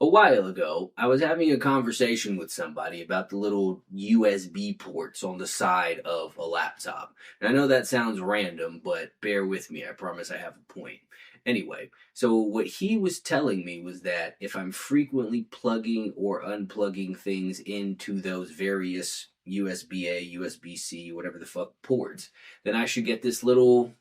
A while ago, I was having a conversation with somebody about the little USB ports on the side of a laptop. And I know that sounds random, but bear with me. I promise I have a point. Anyway, so what he was telling me was that if I'm frequently plugging or unplugging things into those various USB A, USB C, whatever the fuck ports, then I should get this little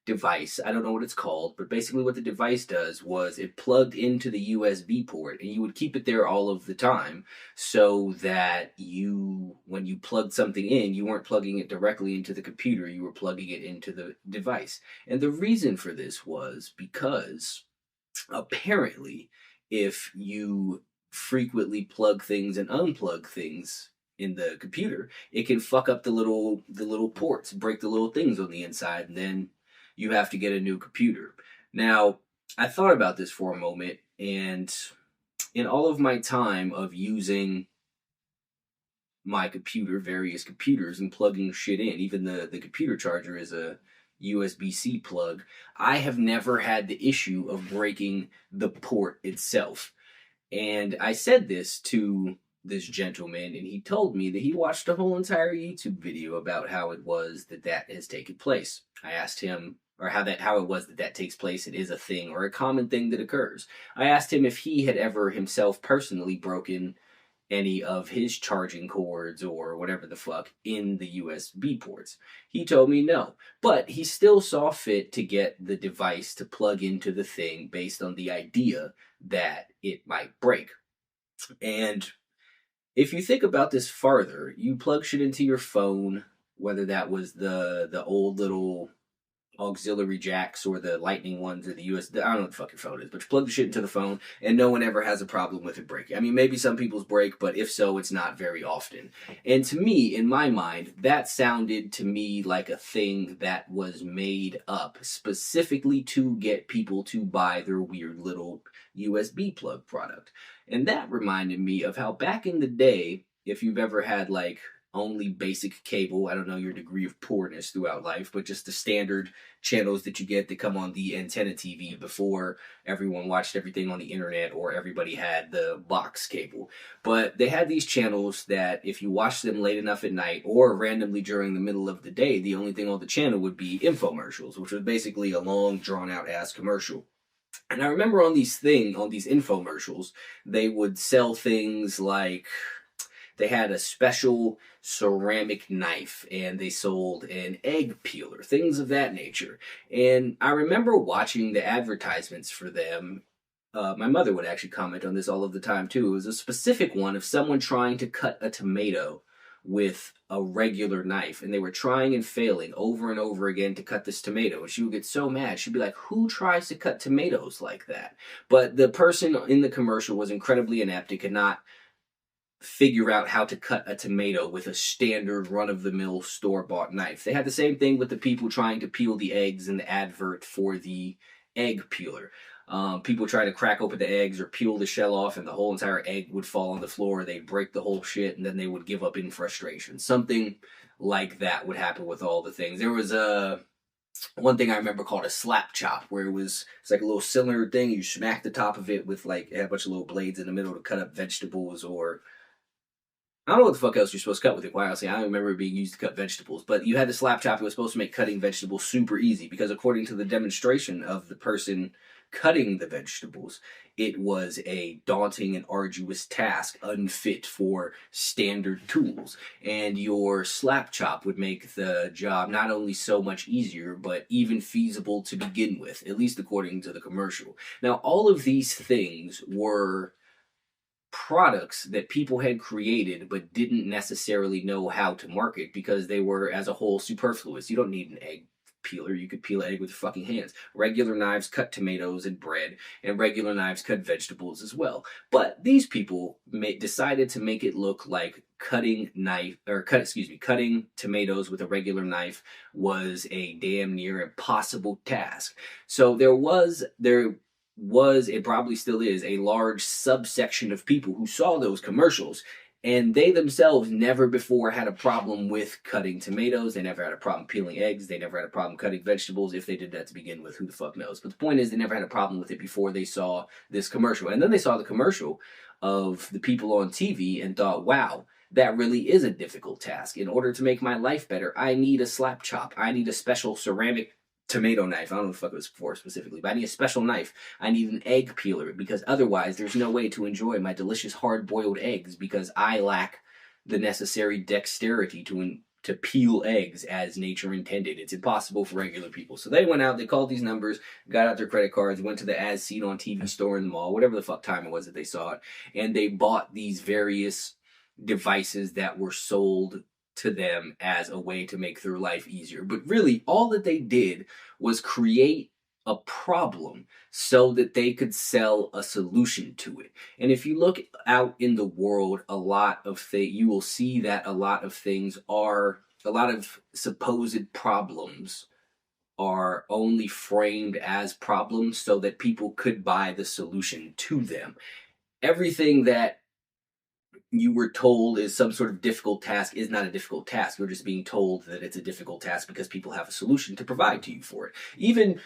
device. I don't know what it's called, but basically what the device does was it plugged into the USB port and you would keep it there all of the time so that when you plugged something in, you weren't plugging it directly into the computer, you were plugging it into the device. And the reason for this was because apparently if you frequently plug things and unplug things in the computer, it can fuck up the little ports, break the little things on the inside, and then you have to get a new computer. Now, I thought about this for a moment, and in all of my time of using my computer, various computers, and plugging shit in, even the computer charger is a USB-C plug, I have never had the issue of breaking the port itself. And I said this to this gentleman, and he told me that he watched a whole entire YouTube video about how it was that has taken place. I asked him, or how it was that takes place. It is a thing or a common thing that occurs. I asked him if he had ever himself personally broken any of his charging cords or whatever the fuck in the USB ports. He told me no, but he still saw fit to get the device to plug into the thing based on the idea that it might break. And if you think about this farther, you plug shit into your phone, whether that was the old little auxiliary jacks or the lightning ones or the I don't know what the fuck your phone is, but you plug the shit into the phone and no one ever has a problem with it breaking. I mean, maybe some people's break, but if so, it's not very often. And to me, in my mind, that sounded to me like a thing that was made up specifically to get people to buy their weird little USB plug product. And that reminded me of how back in the day, if you've ever had like only basic cable. I don't know your degree of poorness throughout life, but just the standard channels that you get that come on the antenna TV before everyone watched everything on the internet or everybody had the box cable. But they had these channels that if you watched them late enough at night or randomly during the middle of the day, the only thing on the channel would be infomercials, which was basically a long drawn out ass commercial. And I remember on these infomercials, they would sell things like they had a special ceramic knife and they sold an egg peeler, things of that nature. And I remember watching the advertisements for them. My mother would actually comment on this all of the time too. It was a specific one of someone trying to cut a tomato with a regular knife, and they were trying and failing over and over again to cut this tomato, and she would get so mad. She'd be like, who tries to cut tomatoes like that? But the person in the commercial was incredibly inept and could not figure out how to cut a tomato with a standard run-of-the-mill store-bought knife. They had the same thing with the people trying to peel the eggs in the advert for the egg peeler. People try to crack open the eggs or peel the shell off, and the whole entire egg would fall on the floor. They'd break the whole shit, and then they would give up in frustration. Something like that would happen with all the things. There was one thing I remember called a slap chop, where it's like a little cylinder thing. You smack the top of it with like a bunch of little blades in the middle to cut up vegetables, or I don't know what the fuck else you're supposed to cut with it, quite honestly. I don't remember it being used to cut vegetables. But you had the slap chop. It was supposed to make cutting vegetables super easy because according to the demonstration of the person cutting the vegetables, it was a daunting and arduous task, unfit for standard tools. And your slap chop would make the job not only so much easier, but even feasible to begin with, at least according to the commercial. Now, all of these things were products that people had created but didn't necessarily know how to market because they were as a whole superfluous. You don't need an egg peeler. You could peel an egg with your fucking hands. Regular knives cut tomatoes and bread, and regular knives cut vegetables as well. But these people decided to make it look like cutting tomatoes with a regular knife was a damn near impossible task. So there was, it probably still is, a large subsection of people who saw those commercials And they themselves never before had a problem with cutting tomatoes. They never had a problem peeling eggs. They never had a problem cutting vegetables. If they did that to begin with, who the fuck knows? But the point is, they never had a problem with it before they saw this commercial. And then they saw the commercial of the people on TV and thought, wow, that really is a difficult task. In order to make my life better, I need a slap chop. I need a special ceramic tomato knife. I don't know what the fuck it was for specifically, but I need a special knife. I need an egg peeler because otherwise there's no way to enjoy my delicious hard-boiled eggs because I lack the necessary dexterity to peel eggs as nature intended. It's impossible for regular people. So they went out, they called these numbers, got out their credit cards, went to the as seen on TV store in the mall, whatever the fuck time it was that they saw it, and they bought these various devices that were sold to them as a way to make their life easier. But really, all that they did was create a problem so that they could sell a solution to it. And if you look out in the world, you will see that a lot of supposed problems are only framed as problems so that people could buy the solution to them. Everything that you were told is some sort of difficult task is not a difficult task. You're just being told that it's a difficult task because people have a solution to provide to you for it. Even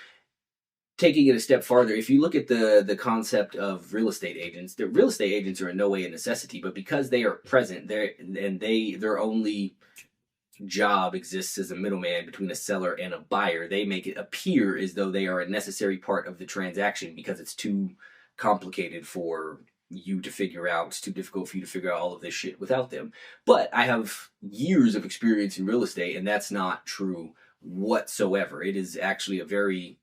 taking it a step farther, if you look at the concept of real estate agents, the real estate agents are in no way a necessity, but because they are present, their only job exists as a middleman between a seller and a buyer, they make it appear as though they are a necessary part of the transaction because it's too complicated for you to figure out. It's too difficult for you to figure out all of this shit without them. But I have years of experience in real estate, and that's not true whatsoever. It is actually a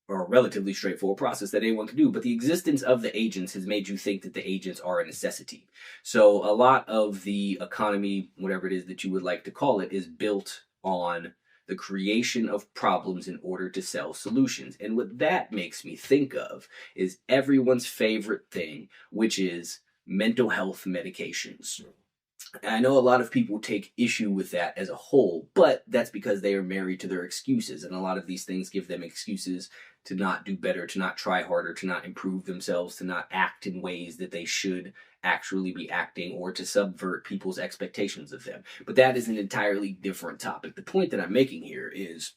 relatively straightforward process that anyone can do. But the existence of the agents has made you think that the agents are a necessity. So a lot of the economy, whatever it is that you would like to call it, is built on the creation of problems in order to sell solutions. And what that makes me think of is everyone's favorite thing, which is mental health medications. And I know a lot of people take issue with that as a whole, but that's because they are married to their excuses. And a lot of these things give them excuses to not do better, to not try harder, to not improve themselves, to not act in ways that they should actually be acting, or to subvert people's expectations of them. But that is an entirely different topic. The point that I'm making here is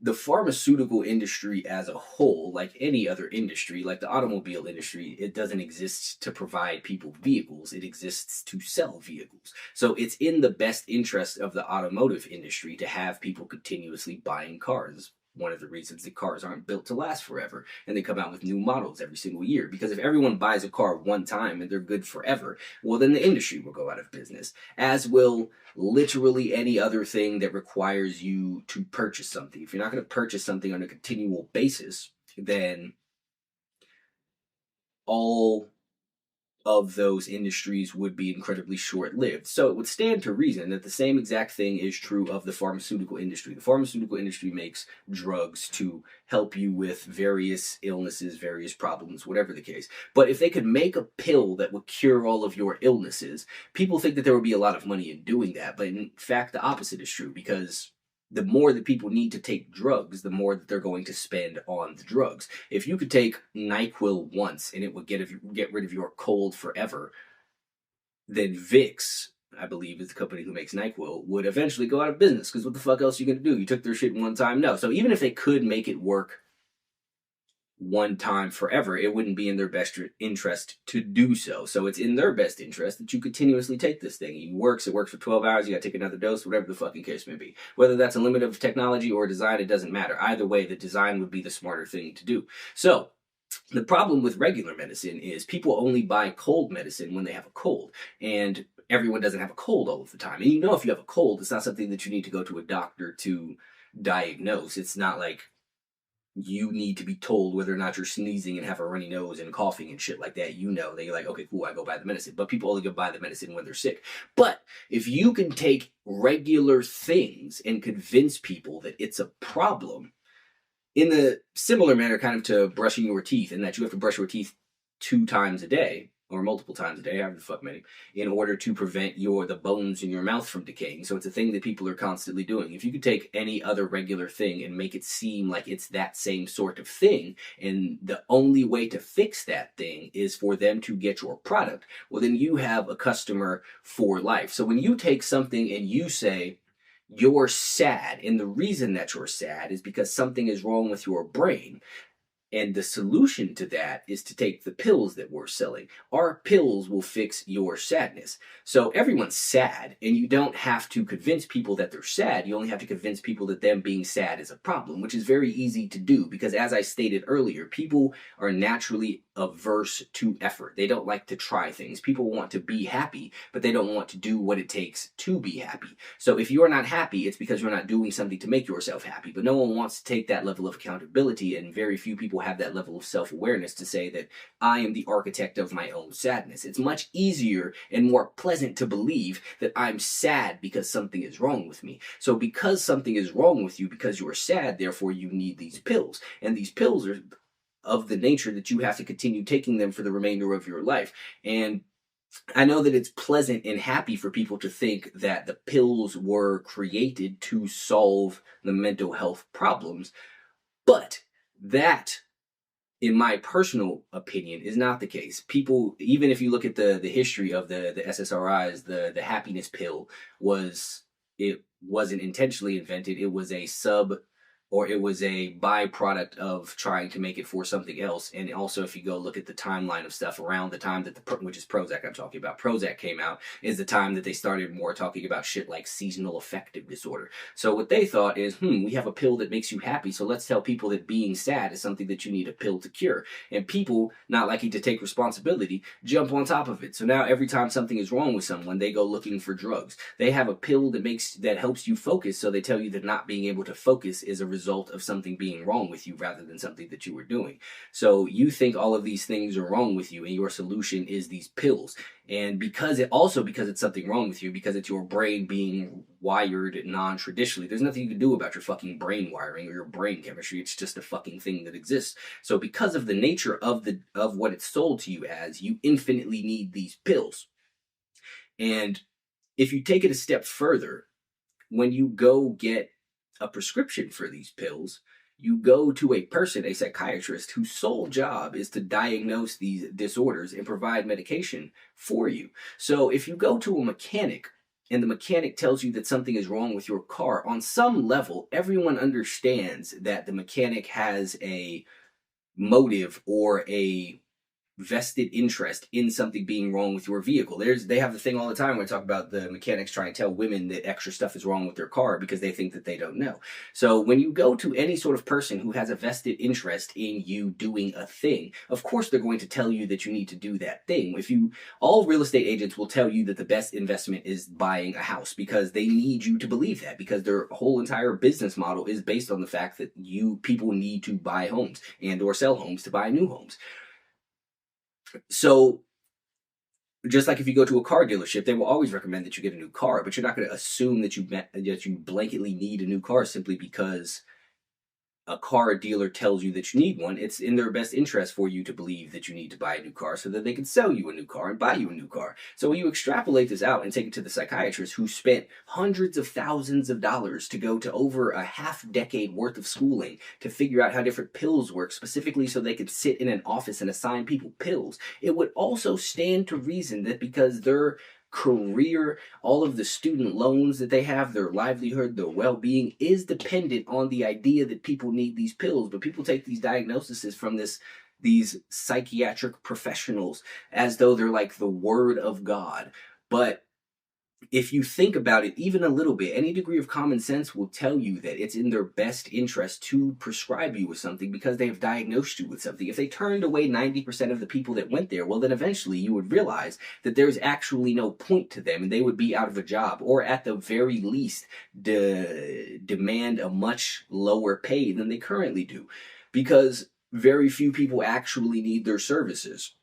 the pharmaceutical industry as a whole, like any other industry, like the automobile industry, it doesn't exist to provide people vehicles. It exists to sell vehicles. So it's in the best interest of the automotive industry to have people continuously buying cars. One of the reasons that cars aren't built to last forever and they come out with new models every single year. Because if everyone buys a car one time and they're good forever, well, then the industry will go out of business, as will literally any other thing that requires you to purchase something. If you're not going to purchase something on a continual basis, then all of those industries would be incredibly short-lived. So it would stand to reason that the same exact thing is true of the pharmaceutical industry. The pharmaceutical industry makes drugs to help you with various illnesses, various problems, whatever the case. But if they could make a pill that would cure all of your illnesses, people think that there would be a lot of money in doing that. But in fact, the opposite is true, because the more that people need to take drugs, the more that they're going to spend on the drugs. If you could take NyQuil once and it would get rid of your cold forever, then Vicks, I believe is the company who makes NyQuil, would eventually go out of business, because what the fuck else are you going to do? You took their shit one time? No. So even if they could make it work one time forever, it wouldn't be in their best interest to do so. So it's in their best interest that you continuously take this thing. It works for 12 hours, you gotta take another dose, whatever the fucking case may be. Whether that's a limit of technology or design, it doesn't matter. Either way, the design would be the smarter thing to do. So the problem with regular medicine is people only buy cold medicine when they have a cold. And everyone doesn't have a cold all of the time. And you know, if you have a cold, it's not something that you need to go to a doctor to diagnose. It's not like you need to be told whether or not you're sneezing and have a runny nose and coughing and shit like that. You know that you're like, okay, cool, I go buy the medicine. But people only go buy the medicine when they're sick. But if you can take regular things and convince people that it's a problem, in the similar manner kind of to brushing your teeth, and that you have to brush your teeth 2 times a day, or multiple times a day, however the fuck many, in order to prevent the bones in your mouth from decaying. So it's a thing that people are constantly doing. If you could take any other regular thing and make it seem like it's that same sort of thing, and the only way to fix that thing is for them to get your product, well, then you have a customer for life. So when you take something and you say, you're sad, and the reason that you're sad is because something is wrong with your brain, and the solution to that is to take the pills that we're selling. Our pills will fix your sadness. So everyone's sad, and you don't have to convince people that they're sad. You only have to convince people that them being sad is a problem, which is very easy to do because, as I stated earlier, people are naturally averse to effort. They don't like to try things. People want to be happy, but they don't want to do what it takes to be happy. So if you're not happy, it's because you're not doing something to make yourself happy. But no one wants to take that level of accountability, and very few people have that level of self-awareness to say that I am the architect of my own sadness. It's much easier and more pleasant to believe that I'm sad because something is wrong with me. So because something is wrong with you, because you are sad, therefore you need these pills. And these pills are of the nature that you have to continue taking them for the remainder of your life. And I know that it's pleasant and happy for people to think that the pills were created to solve the mental health problems, but that, in my personal opinion, is not the case. People, even if you look at the history of the SSRIs, the happiness pill wasn't intentionally invented. It was it was a byproduct of trying to make it for something else. And also, if you go look at the timeline of stuff around the time that which is Prozac I'm talking about, Prozac came out, is the time that they started more talking about shit like seasonal affective disorder. So what they thought is, we have a pill that makes you happy, so let's tell people that being sad is something that you need a pill to cure. And people, not liking to take responsibility, jump on top of it. So now every time something is wrong with someone, they go looking for drugs. They have a pill that helps you focus, so they tell you that not being able to focus is a result of something being wrong with you rather than something that you were doing. So you think all of these things are wrong with you, and your solution is these pills. And because it's something wrong with you, because it's your brain being wired non-traditionally, there's nothing you can do about your fucking brain wiring or your brain chemistry. It's just a fucking thing that exists. So because of the nature of what it's sold to you as, you infinitely need these pills. And if you take it a step further, when you go get a prescription for these pills, you go to a psychiatrist, whose sole job is to diagnose these disorders and provide medication for you. So if you go to a mechanic and the mechanic tells you that something is wrong with your car, on some level, everyone understands that the mechanic has a motive or a vested interest in something being wrong with your vehicle. They have the thing all the time when I talk about the mechanics trying to tell women that extra stuff is wrong with their car because they think that they don't know. So when you go to any sort of person who has a vested interest in you doing a thing, of course they're going to tell you that you need to do that thing. All real estate agents will tell you that the best investment is buying a house because they need you to believe that, because their whole entire business model is based on the fact that people need to buy homes and or sell homes to buy new homes. So just like if you go to a car dealership, they will always recommend that you get a new car, but you're not going to assume that you blanketly need a new car simply because a car dealer tells you that you need one. It's in their best interest for you to believe that you need to buy a new car so that they can sell you a new car and buy you a new car. So when you extrapolate this out and take it to the psychiatrist who spent hundreds of thousands of dollars to go to over a half-decade worth of schooling to figure out how different pills work, specifically so they could sit in an office and assign people pills, it would also stand to reason that because their career, all of the student loans that they have, their livelihood, their well-being is dependent on the idea that people need these pills. But people take these diagnoses from these psychiatric professionals as though they're like the word of God. But if you think about it even a little bit, any degree of common sense will tell you that it's in their best interest to prescribe you with something because they have diagnosed you with something. If they turned away 90% of the people that went there, well, then eventually you would realize that there's actually no point to them and they would be out of a job, or at the very least demand a much lower pay than they currently do, because very few people actually need their services.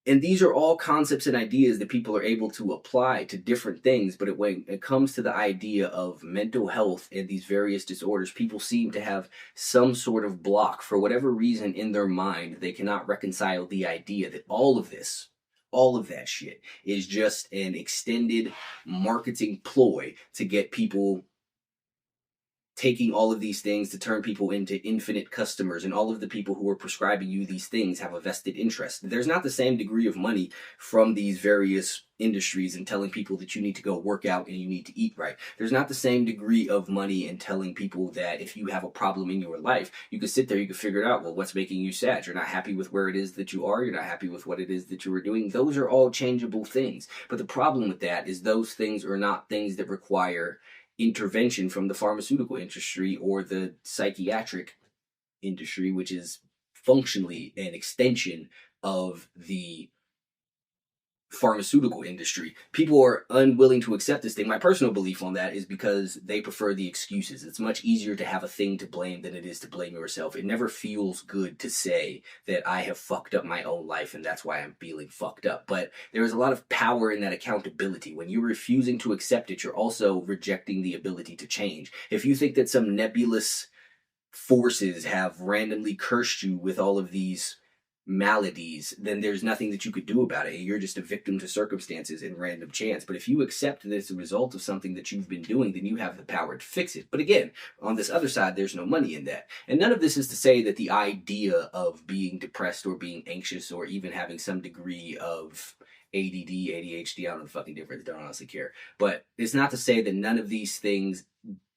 And these are all concepts and ideas that people are able to apply to different things. But when it comes to the idea of mental health and these various disorders, people seem to have some sort of block for whatever reason in their mind. They cannot reconcile the idea that all of that shit is just an extended marketing ploy to get people taking all of these things to turn people into infinite customers, and all of the people who are prescribing you these things have a vested interest. There's not the same degree of money from these various industries in telling people that you need to go work out and you need to eat right. There's not the same degree of money in telling people that if you have a problem in your life, you can sit there, you can figure it out. Well, what's making you sad? You're not happy with where it is that you are. You're not happy with what it is that you are doing. Those are all changeable things. But the problem with that is those things are not things that require intervention from the pharmaceutical industry or the psychiatric industry, which is functionally an extension of the pharmaceutical industry. People are unwilling to accept this thing. My personal belief on that is because they prefer the excuses. It's much easier to have a thing to blame than it is to blame yourself. It never feels good to say that I have fucked up my own life and that's why I'm feeling fucked up. But there is a lot of power in that accountability. When you're refusing to accept it, you're also rejecting the ability to change. If you think that some nebulous forces have randomly cursed you with all of these maladies, then there's nothing that you could do about it. You're just a victim to circumstances and random chance. But if you accept that it's a result of something that you've been doing, then you have the power to fix it. But again, on this other side, there's no money in that. And none of this is to say that the idea of being depressed or being anxious or even having some degree of ADD, ADHD, I don't know the fucking difference, don't honestly care. But it's not to say that none of these things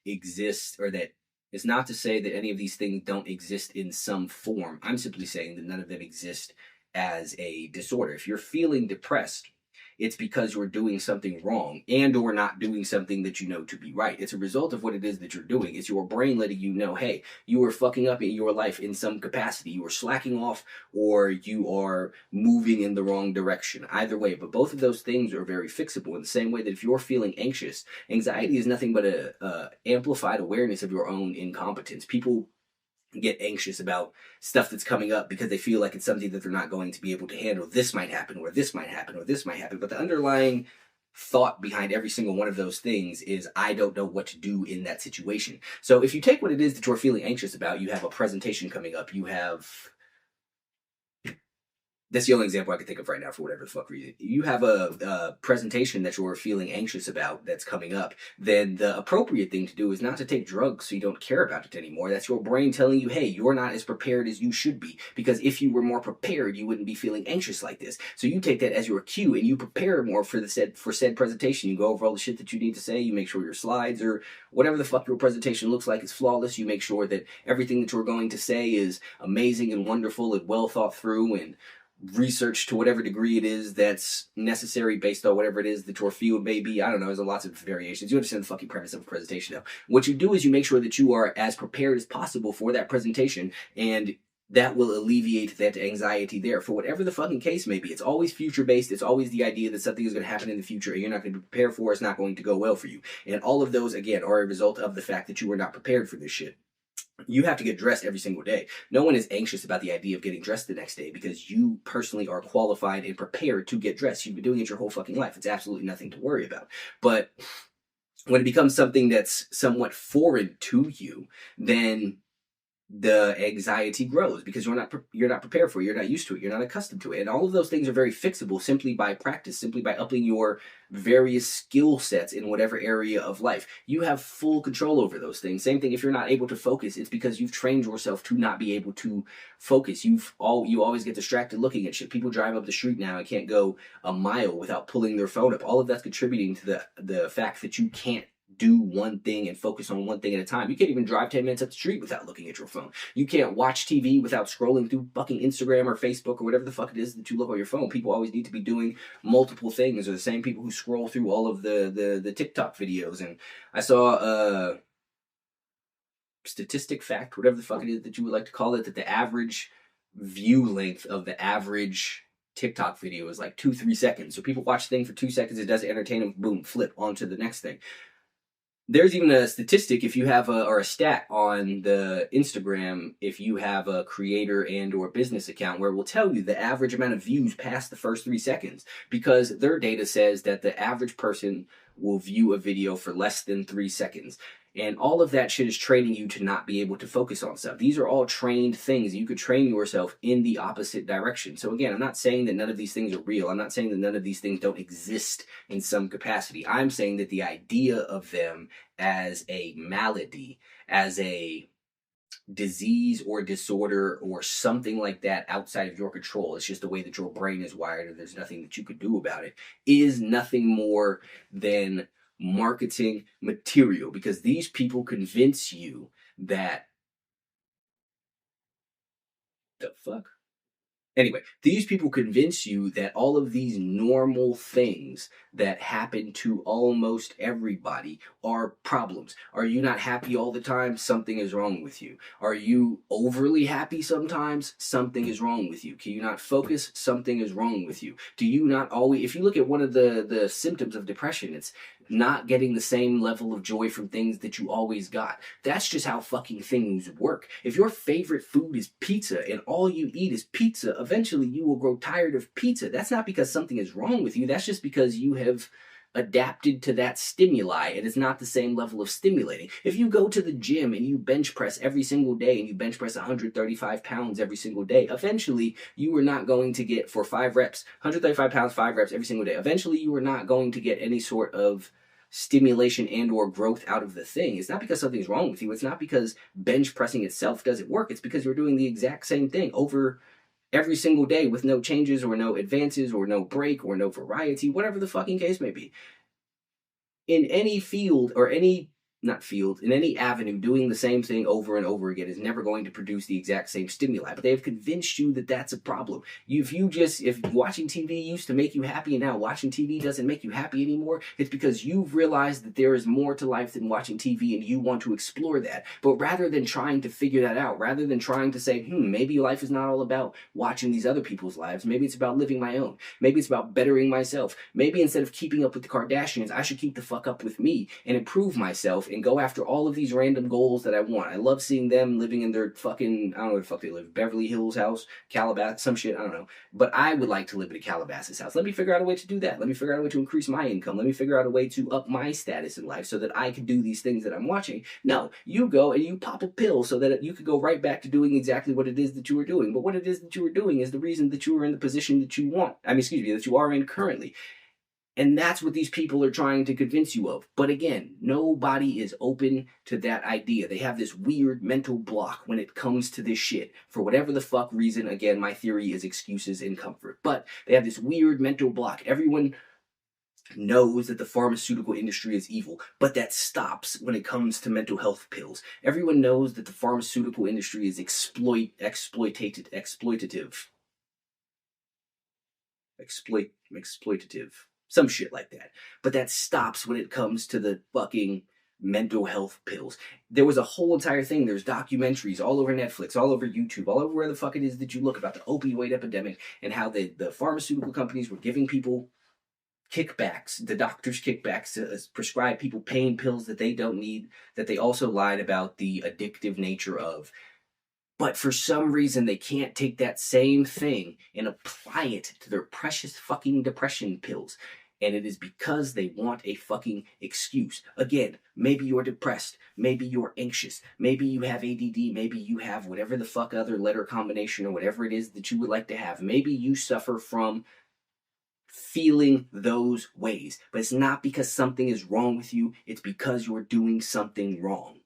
exist, or that it's not to say that any of these things don't exist in some form. I'm simply saying that none of them exist as a disorder. If you're feeling depressed, it's because you're doing something wrong and or not doing something that you know to be right. It's a result of what it is that you're doing. It's your brain letting you know, hey, you are fucking up in your life in some capacity. You are slacking off or you are moving in the wrong direction. Either way, but both of those things are very fixable in the same way that if you're feeling anxious, anxiety is nothing but a amplified awareness of your own incompetence. People get anxious about stuff that's coming up because they feel like it's something that they're not going to be able to handle. This might happen, or this might happen, or this might happen. But the underlying thought behind every single one of those things is, I don't know what to do in that situation. So if you take what it is that you're feeling anxious about, you have a presentation coming up, you have, that's the only example I can think of right now for whatever the fuck reason. You have a presentation that you're feeling anxious about that's coming up, then the appropriate thing to do is not to take drugs so you don't care about it anymore. That's your brain telling you, hey, you're not as prepared as you should be. Because if you were more prepared, you wouldn't be feeling anxious like this. So you take that as your cue and you prepare more for said presentation. You go over all the shit that you need to say. You make sure your slides or whatever the fuck your presentation looks like is flawless. You make sure that everything that you're going to say is amazing and wonderful and well thought through and research to whatever degree it is that's necessary based on whatever it is that your field may be. I don't know, there's lots of variations. You understand the fucking premise of a presentation now. What you do is you make sure that you are as prepared as possible for that presentation, and that will alleviate that anxiety there for whatever the fucking case may be. It's always future based. It's always the idea that something is going to happen in the future and you're not going to be prepared for. It's not going to go well for you. And all of those, again, are a result of the fact that you were not prepared for this shit. You have to get dressed every single day. No one is anxious about the idea of getting dressed the next day because you personally are qualified and prepared to get dressed. You've been doing it your whole fucking life. It's absolutely nothing to worry about. But when it becomes something that's somewhat foreign to you, then the anxiety grows because you're not prepared for it. You're not used to it. You're not accustomed to it. And all of those things are very fixable simply by practice, simply by upping your various skill sets in whatever area of life. You have full control over those things. Same thing if you're not able to focus, it's because you've trained yourself to not be able to focus. You always get distracted looking at shit. People drive up the street now and can't go a mile without pulling their phone up. All of that's contributing to the fact that you can't do one thing and focus on one thing at a time. You can't even drive 10 minutes up the street without looking at your phone. You can't watch TV without scrolling through fucking Instagram or Facebook or whatever the fuck it is that you look on your phone. People always need to be doing multiple things. Or the same people who scroll through all of the TikTok videos. And I saw a statistic fact, whatever the fuck it is that you would like to call it, that the average view length of the average TikTok video is like 2-3 seconds. So people watch the thing for 2 seconds, it doesn't entertain them, boom, flip onto the next thing. There's even a statistic if you have a stat on the Instagram if you have a creator and or business account where it will tell you the average amount of views past the first 3 seconds because their data says that the average person will view a video for less than 3 seconds. And all of that shit is training you to not be able to focus on stuff. These are all trained things. You could train yourself in the opposite direction. So again, I'm not saying that none of these things are real. I'm not saying that none of these things don't exist in some capacity. I'm saying that the idea of them as a malady, as a disease or disorder or something like that outside of your control, it's just the way that your brain is wired and there's nothing that you could do about it, is nothing more than marketing material because these people convince you that the fuck. Anyway, these people convince you that all of these normal things that happen to almost everybody are problems. Are you not happy all the time? Something is wrong with you. Are you overly happy sometimes? Something is wrong with you. Can you not focus? Something is wrong with you. Do you not always, if you look at one of the symptoms of depression, it's not getting the same level of joy from things that you always got. That's just how fucking things work. If your favorite food is pizza and all you eat is pizza, eventually you will grow tired of pizza. That's not because something is wrong with you. That's just because you have adapted to that stimuli and it's not the same level of stimulating. If you go to the gym and you bench press every single day and you bench press 135 pounds every single day, eventually you are not going to get, for 5 reps, 135 pounds, 5 reps every single day, eventually you are not going to get any sort of stimulation and or growth out of the thing. It's not because something's wrong with you. It's not because bench pressing itself doesn't work. It's because you're doing the exact same thing over every single day with no changes or no advances or no break or no variety, whatever the fucking case may be. In any field or any not field, in any avenue, doing the same thing over and over again is never going to produce the exact same stimuli. But they have convinced you that that's a problem. If watching TV used to make you happy and now watching TV doesn't make you happy anymore, it's because you've realized that there is more to life than watching TV and you want to explore that. But rather than trying to figure that out, rather than trying to say, maybe life is not all about watching these other people's lives, maybe it's about living my own. Maybe it's about bettering myself. Maybe instead of keeping up with the Kardashians, I should keep the fuck up with me and improve myself and go after all of these random goals that I want. I love seeing them living in their fucking, I don't know where the fuck they live, Beverly Hills house, Calabasas, some shit, I don't know. But I would like to live in a Calabasas house. Let me figure out a way to do that. Let me figure out a way to increase my income. Let me figure out a way to up my status in life so that I can do these things that I'm watching. No, you go and you pop a pill so that you could go right back to doing exactly what it is that you were doing. But what it is that you were doing is the reason that you were in the position that you want. That you are in currently. And that's what these people are trying to convince you of. But again, nobody is open to that idea. They have this weird mental block when it comes to this shit. For whatever the fuck reason, again, my theory is excuses and comfort. But they have this weird mental block. Everyone knows that the pharmaceutical industry is evil, but that stops when it comes to mental health pills. Everyone knows that the pharmaceutical industry is exploitative. Some shit like that. But that stops when it comes to the fucking mental health pills. There was a whole entire thing. There's documentaries all over Netflix, all over YouTube, all over where the fuck it is that you look about the opioid epidemic and how the pharmaceutical companies were giving people kickbacks, the doctors kickbacks to prescribe people pain pills that they don't need, that they also lied about the addictive nature of. But for some reason, they can't take that same thing and apply it to their precious fucking depression pills. And it is because they want a fucking excuse. Again, maybe you're depressed. Maybe you're anxious. Maybe you have ADD. Maybe you have whatever the fuck other letter combination or whatever it is that you would like to have. Maybe you suffer from feeling those ways. But it's not because something is wrong with you. It's because you're doing something wrong.